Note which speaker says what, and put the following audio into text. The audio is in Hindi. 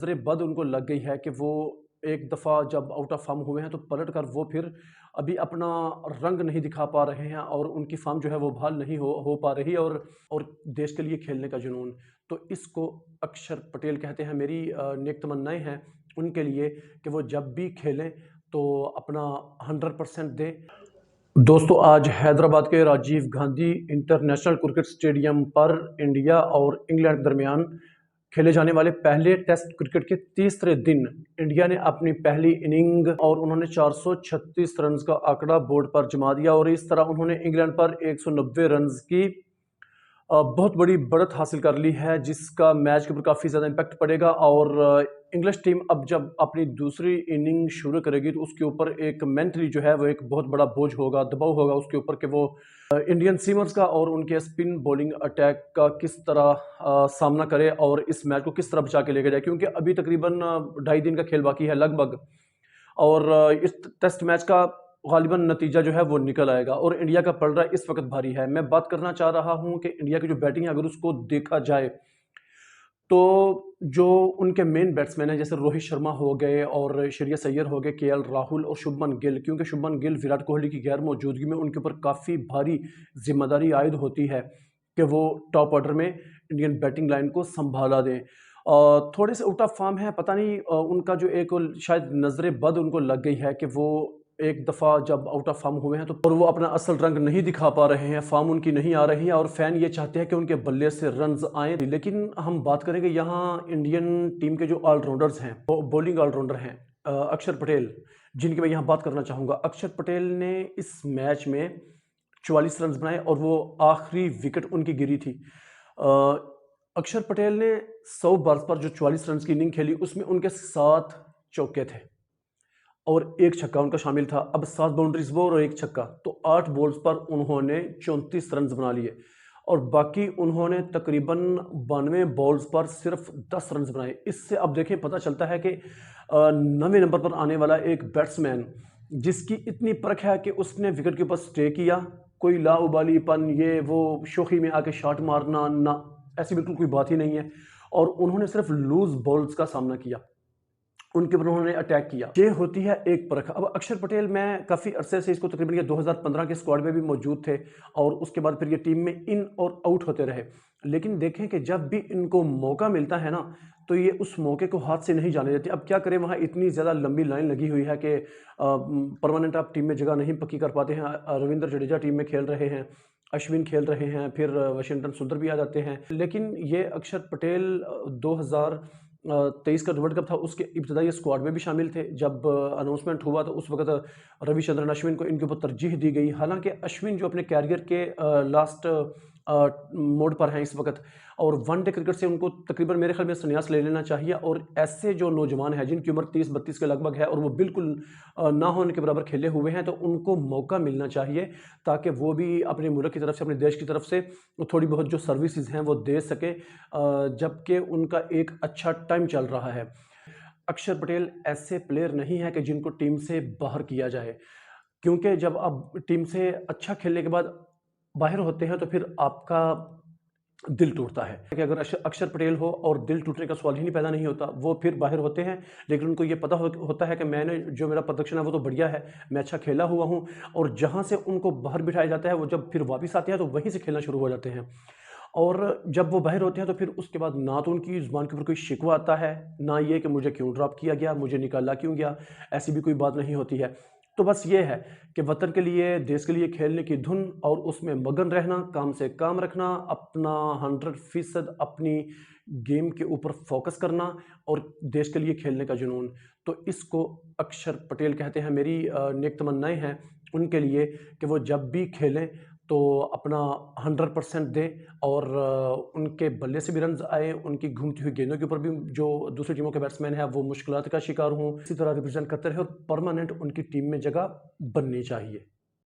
Speaker 1: नज़र बद उनको लग गई है कि वो एक दफ़ा जब आउट ऑफ फॉर्म हुए हैं तो पलट कर वो फिर अभी अपना रंग नहीं दिखा पा रहे हैं और उनकी फॉर्म जो है वो बहाल नहीं हो पा रही और देश के लिए खेलने का जुनून। तो इसको अक्षर पटेल कहते हैं। मेरी नेक तमन्नाएं हैं उनके लिए कि वो जब भी खेलें तो अपना 100% दें। दोस्तों, आज हैदराबाद के Rajiv Gandhi international cricket stadium पर इंडिया और इंग्लैंड के दरमियान खेले जाने वाले पहले टेस्ट क्रिकेट के तीसरे दिन इंडिया ने अपनी पहली इनिंग और उन्होंने 436 रन का आंकड़ा बोर्ड पर जमा दिया और इस तरह उन्होंने इंग्लैंड पर 190 रन की बहुत बड़ी बढ़त हासिल कर ली है, जिसका मैच के ऊपर काफ़ी ज़्यादा इम्पैक्ट पड़ेगा। और इंग्लिश टीम अब जब अपनी दूसरी इनिंग शुरू करेगी तो उसके ऊपर एक मेंटली जो है वो एक बहुत बड़ा बोझ होगा, दबाव होगा उसके ऊपर कि वो इंडियन सीमर्स का और उनके स्पिन बॉलिंग अटैक का किस तरह सामना करे और इस मैच को किस तरह बचा के लेके जाए, क्योंकि अभी तकरीबन 2.5 दिन का खेल बाकी है लगभग। और इस टेस्ट मैच का गालिबन नतीजा जो है वो निकल आएगा और इंडिया का पलड़ा इस वक्त भारी है। मैं बात करना चाह रहा हूं कि इंडिया की जो बैटिंग है अगर उसको देखा जाए तो जो उनके मेन बैट्समैन हैं जैसे रोहित शर्मा हो गए और श्रेयस अय्यर हो गए, केएल राहुल और शुभमन गिल, क्योंकि शुभमन गिल विराट कोहली की गैर मौजूदगी में उनके ऊपर काफ़ी भारी जिम्मेदारी आयद होती है कि वो टॉप ऑर्डर में इंडियन बैटिंग लाइन को संभाला दें। थोड़े से आउट ऑफ फॉर्म है, पता नहीं उनका जो एक शायद नज़र बद उनको लग गई है कि वो एक दफ़ा जब आउट ऑफ फॉर्म हुए हैं तो और वो अपना असल रंग नहीं दिखा पा रहे हैं, फॉर्म उनकी नहीं आ रही है और फैन ये चाहते हैं कि उनके बल्ले से रन्स आए। लेकिन हम बात करेंगे यहाँ इंडियन टीम के जो ऑलराउंडर्स हैं, बॉलिंग ऑलराउंडर हैं, अक्षर पटेल, जिनकी मैं यहाँ बात करना चाहूँगा। अक्षर पटेल ने इस मैच में 44 रन बनाए और वो आखिरी विकेट उनकी गिरी थी। अक्षर पटेल ने 100 बॉल्स पर जो 44 रन की इनिंग खेली उसमें उनके 7 चौके थे और एक छक्का उनका शामिल था। अब 7 बाउंड्रीज वो और एक छक्का, तो 8 बॉल्स पर उन्होंने 34 रन बना लिए और बाकी उन्होंने तकरीबन 92 बॉल्स पर सिर्फ 10 रन बनाए। इससे अब देखें पता चलता है कि 9वें नंबर पर आने वाला एक बैट्समैन जिसकी इतनी परख है कि उसने विकेट के ऊपर स्टे किया, कोई लाउबालीपन ये वो शोखी में आके शॉट मारना ना, ऐसी बिल्कुल कोई बात ही नहीं है। और उन्होंने सिर्फ लूज बॉल्स का सामना किया, उनके ऊपर उन्होंने अटैक किया। ये होती है एक परख। अब अक्षर पटेल, मैं काफ़ी अरसे से इसको तकरीबन ये 2015 के स्क्वाड में भी मौजूद थे और उसके बाद फिर ये टीम में इन और आउट होते रहे, लेकिन देखें कि जब भी इनको मौका मिलता है ना तो ये उस मौके को हाथ से नहीं जाने देते। अब क्या करें, वहाँ इतनी ज़्यादा लंबी लाइन लगी हुई है कि परमानेंट आप टीम में जगह नहीं पक्की कर पाते हैं। रविंद्र जडेजा टीम में खेल रहे हैं, अश्विन खेल रहे हैं, फिर वाशिंगटन सुंदर भी आ जाते हैं। लेकिन ये अक्षर पटेल 2023 का वर्ल्ड कप था उसके इब्तदाई स्क्वाड में भी शामिल थे। जब अनाउंसमेंट हुआ तो उस वक्त रविचंद्रन अश्विन को इनके ऊपर तरजीह दी गई। हालांकि अश्विन जो अपने कैरियर के लास्ट मोड पर हैं इस वक्त और वनडे क्रिकेट से उनको तकरीबन मेरे ख्याल में संन्यास ले लेना चाहिए। और ऐसे जो नौजवान हैं जिनकी उम्र 30-32 के लगभग है और वो बिल्कुल ना होने के बराबर खेले हुए हैं, तो उनको मौका मिलना चाहिए ताकि वो भी अपने मुल्क की तरफ से, अपने देश की तरफ से थोड़ी बहुत जो सर्विसेज हैं वो दे सके, जबकि उनका एक अच्छा टाइम चल रहा है। अक्षर पटेल ऐसे प्लेयर नहीं है कि जिनको टीम से बाहर किया जाए, क्योंकि जब आप टीम से अच्छा खेलने के बाद बाहर होते हैं तो फिर आपका दिल टूटता है कि अगर अक्षर पटेल हो और दिल टूटने का सवाल ही नहीं पैदा नहीं होता, वो फिर बाहर होते हैं लेकिन उनको ये पता होता है कि मैंने जो मेरा प्रदर्शन है वो तो बढ़िया है, मैं अच्छा खेला हुआ हूँ। और जहाँ से उनको बाहर बिठाया जाता है वो जब फिर वापस आते हैं तो वहीं से खेलना शुरू हो जाते हैं। और जब वो बाहर होते हैं तो फिर उसके बाद ना तो उनकी ज़ुबान के ऊपर कोई शिकवा आता है, ना ये कि मुझे क्यों ड्रॉप किया गया, मुझे निकाला क्यों गया, ऐसी भी कोई बात नहीं होती है। तो बस ये है कि वतन के लिए, देश के लिए खेलने की धुन और उसमें मगन रहना, काम से काम रखना, अपना 100% अपनी गेम के ऊपर फोकस करना और देश के लिए खेलने का जुनून, तो इसको अक्षर पटेल कहते हैं। मेरी नेक तमन्नाएं हैं उनके लिए कि वो जब भी खेलें तो अपना 100% दें और उनके बल्ले से भी रन आए, उनकी घूमती हुई गेंदों के ऊपर भी जो दूसरी टीमों के बैट्समैन हैं वो मुश्किलात का शिकार हों, इसी तरह रिप्रेजेंट करते रहे और परमानेंट उनकी टीम में जगह बननी चाहिए।